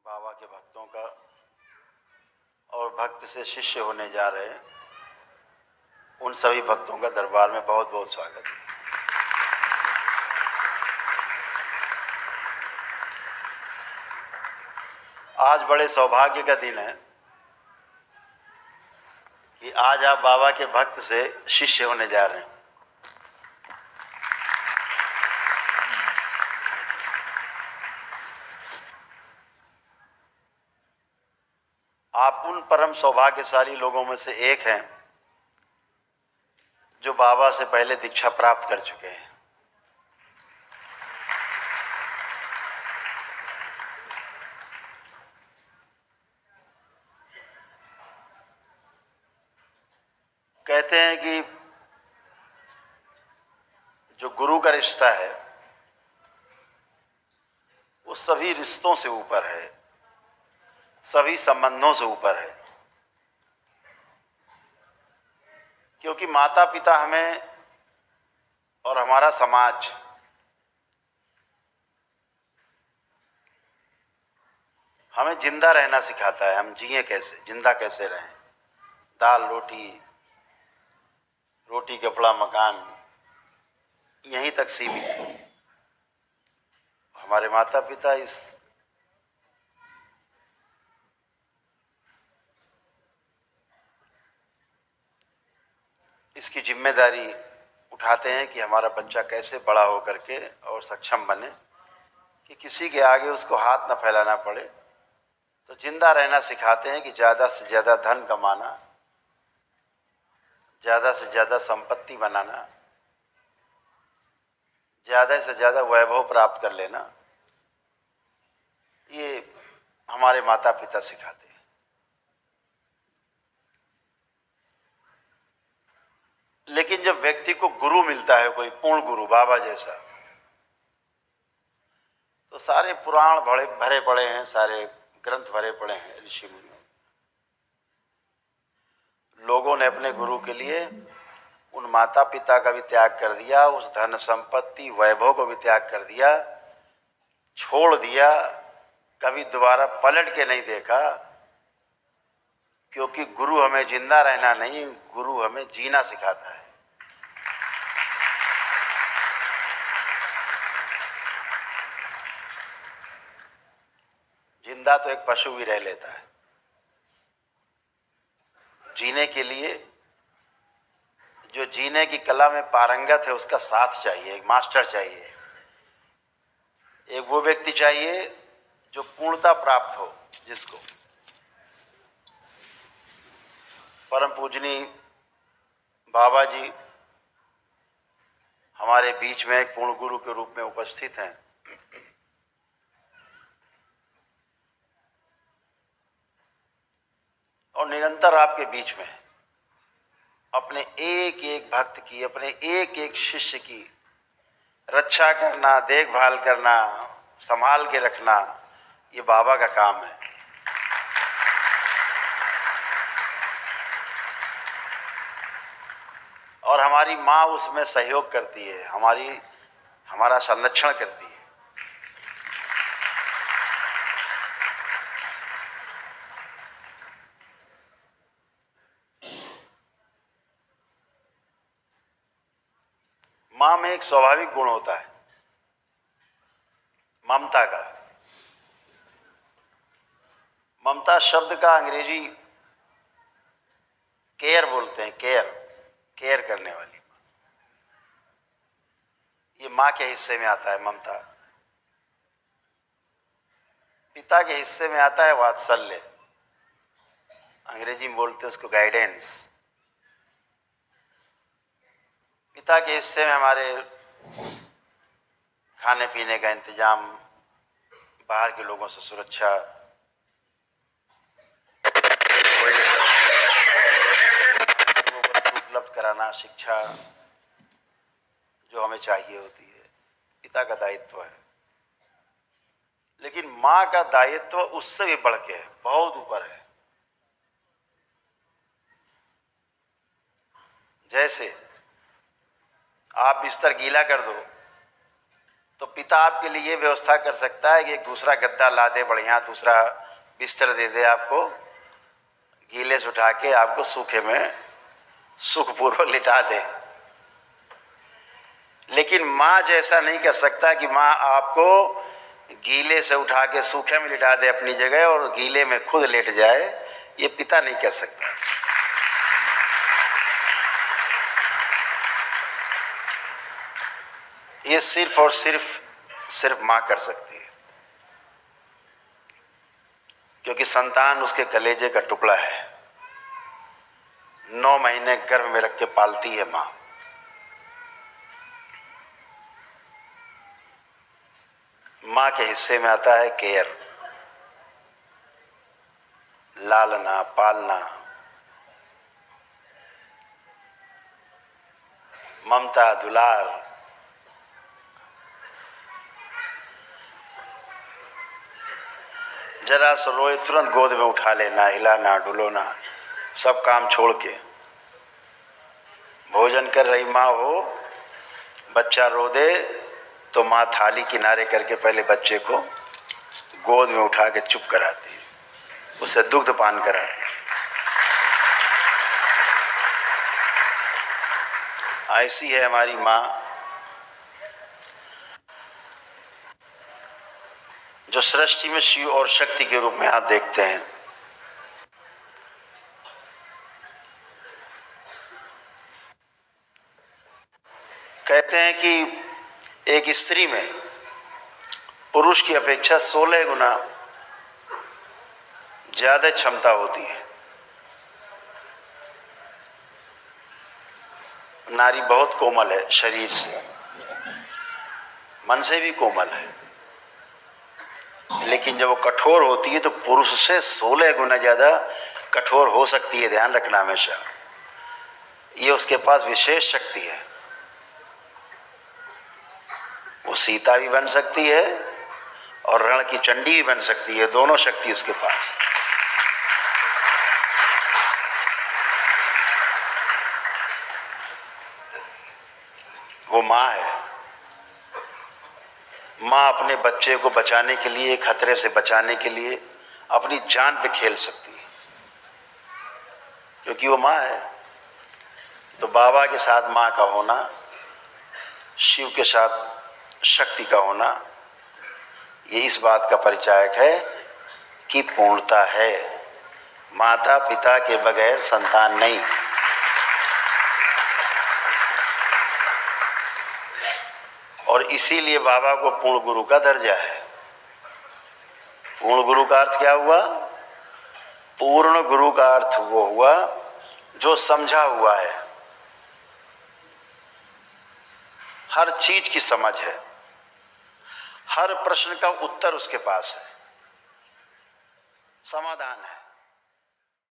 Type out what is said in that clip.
बाबा के भक्तों का और भक्त से शिष्य होने जा रहे हैं उन सभी भक्तों का दरबार में बहुत बहुत स्वागत है। आज बड़े सौभाग्य का दिन है कि आज आप बाबा के भक्त से शिष्य होने जा रहे हैं। आप उन परम सौभाग्यशाली लोगों में से एक हैं जो बाबा से पहले दीक्षा प्राप्त कर चुके हैं। कहते हैं कि जो गुरु का रिश्ता है वो सभी रिश्तों से ऊपर है, सभी संबंधों से ऊपर है, क्योंकि माता पिता हमें और हमारा समाज हमें जिंदा रहना सिखाता है। हम जिए कैसे, जिंदा कैसे रहें। दाल रोटी, रोटी कपड़ा मकान, यहीं तक सीमित है। हमारे माता पिता इसकी जिम्मेदारी उठाते हैं कि हमारा बच्चा कैसे बड़ा हो करके और सक्षम बने कि किसी के आगे उसको हाथ न फैलाना पड़े। तो जिंदा रहना सिखाते हैं कि ज़्यादा से ज़्यादा धन कमाना, ज़्यादा से ज़्यादा संपत्ति बनाना, ज़्यादा से ज़्यादा वैभव प्राप्त कर लेना, ये हमारे माता पिता सिखाते हैं। लेकिन जब व्यक्ति को गुरु मिलता है, कोई पूर्ण गुरु बाबा जैसा, तो सारे पुराण भरे पड़े हैं, सारे ग्रंथ भरे पड़े हैं ऋषि मुनियों। लोगों ने अपने गुरु के लिए उन माता पिता का भी त्याग कर दिया, उस धन संपत्ति वैभव को भी त्याग कर दिया, छोड़ दिया, कभी दोबारा पलट के नहीं देखा। क्योंकि गुरु हमें जिंदा रहना नहीं, गुरु हमें जीना सिखाता है। जिंदा तो एक पशु भी रह लेता है। जीने के लिए जो जीने की कला में पारंगत है उसका साथ चाहिए, एक मास्टर चाहिए, एक वो व्यक्ति चाहिए जो पूर्णता प्राप्त हो, जिसको परम पूजनीय बाबा जी हमारे बीच में एक पूर्ण गुरु के रूप में उपस्थित हैं। और निरंतर आपके बीच में अपने एक एक भक्त की, अपने एक एक शिष्य की रक्षा करना, देखभाल करना, संभाल के रखना, ये बाबा का काम है। और हमारी माँ उसमें सहयोग करती है, हमारा संरक्षण करती है। माँ में एक स्वाभाविक गुण होता है ममता का। ममता शब्द का अंग्रेजी केयर बोलते हैं, केयर करने वाली। ये माँ के हिस्से में आता है ममता। पिता के हिस्से में आता है वात्सल्य, अंग्रेजी में बोलते हैं उसको गाइडेंस। पिता के हिस्से में हमारे खाने पीने का इंतजाम, बाहर के लोगों से सुरक्षा, उपलब्ध कराना, शिक्षा जो हमें चाहिए होती है, पिता का दायित्व है। लेकिन माँ का दायित्व उससे भी बढ़ के है, बहुत ऊपर है। जैसे आप बिस्तर गीला कर दो तो पिता आपके लिए ये व्यवस्था कर सकता है कि एक दूसरा गद्दा ला दे, बढ़िया दूसरा बिस्तर दे दे, आपको गीले से उठा के आपको सूखे में सुखपूर्वक लिटा दे। लेकिन माँ जैसा नहीं कर सकता कि माँ आपको गीले से उठा के सूखे में लिटा दे अपनी जगह और गीले में खुद लेट जाए, ये पिता नहीं कर सकता। ये सिर्फ और सिर्फ माँ कर सकती है, क्योंकि संतान उसके कलेजे का टुकड़ा है। 9 महीने गर्भ में रख के पालती है माँ। माँ के हिस्से में आता है केयर, लालना पालना, ममता दुलार। जरा सा रोए तुरंत गोद में उठा लेना, हिलाना डुलोना, सब काम छोड़ के। भोजन कर रही माँ हो, बच्चा रो दे तो माँ थाली किनारे करके पहले बच्चे को गोद में उठा के चुप कराती है, उसे दुग्ध पान कराती है। ऐसी है हमारी माँ, जो सृष्टि में शिव और शक्ति के रूप में आप देखते हैं। कहते हैं कि एक स्त्री में पुरुष की अपेक्षा 16 गुना ज्यादा क्षमता होती है। नारी बहुत कोमल है शरीर से, मन से भी कोमल है, लेकिन जब वो कठोर होती है तो पुरुष से 16 गुना ज्यादा कठोर हो सकती है। ध्यान रखना हमेशा, ये उसके पास विशेष शक्ति है। वो सीता भी बन सकती है और रण की चंडी भी बन सकती है, दोनों शक्ति उसके पास। वो माँ है। माँ अपने बच्चे को बचाने के लिए, खतरे से बचाने के लिए अपनी जान पे खेल सकती है, क्योंकि वो माँ है। तो बाबा के साथ माँ का होना, शिव के साथ शक्ति का होना, ये इस बात का परिचायक है कि पूर्णता है। माता पिता के बगैर संतान नहीं। और इसीलिए बाबा को पूर्ण गुरु का दर्जा है। पूर्ण गुरु का अर्थ क्या हुआ? पूर्ण गुरु का अर्थ वो हुआ जो समझा हुआ है, हर चीज की समझ है, हर प्रश्न का उत्तर उसके पास है, समाधान है।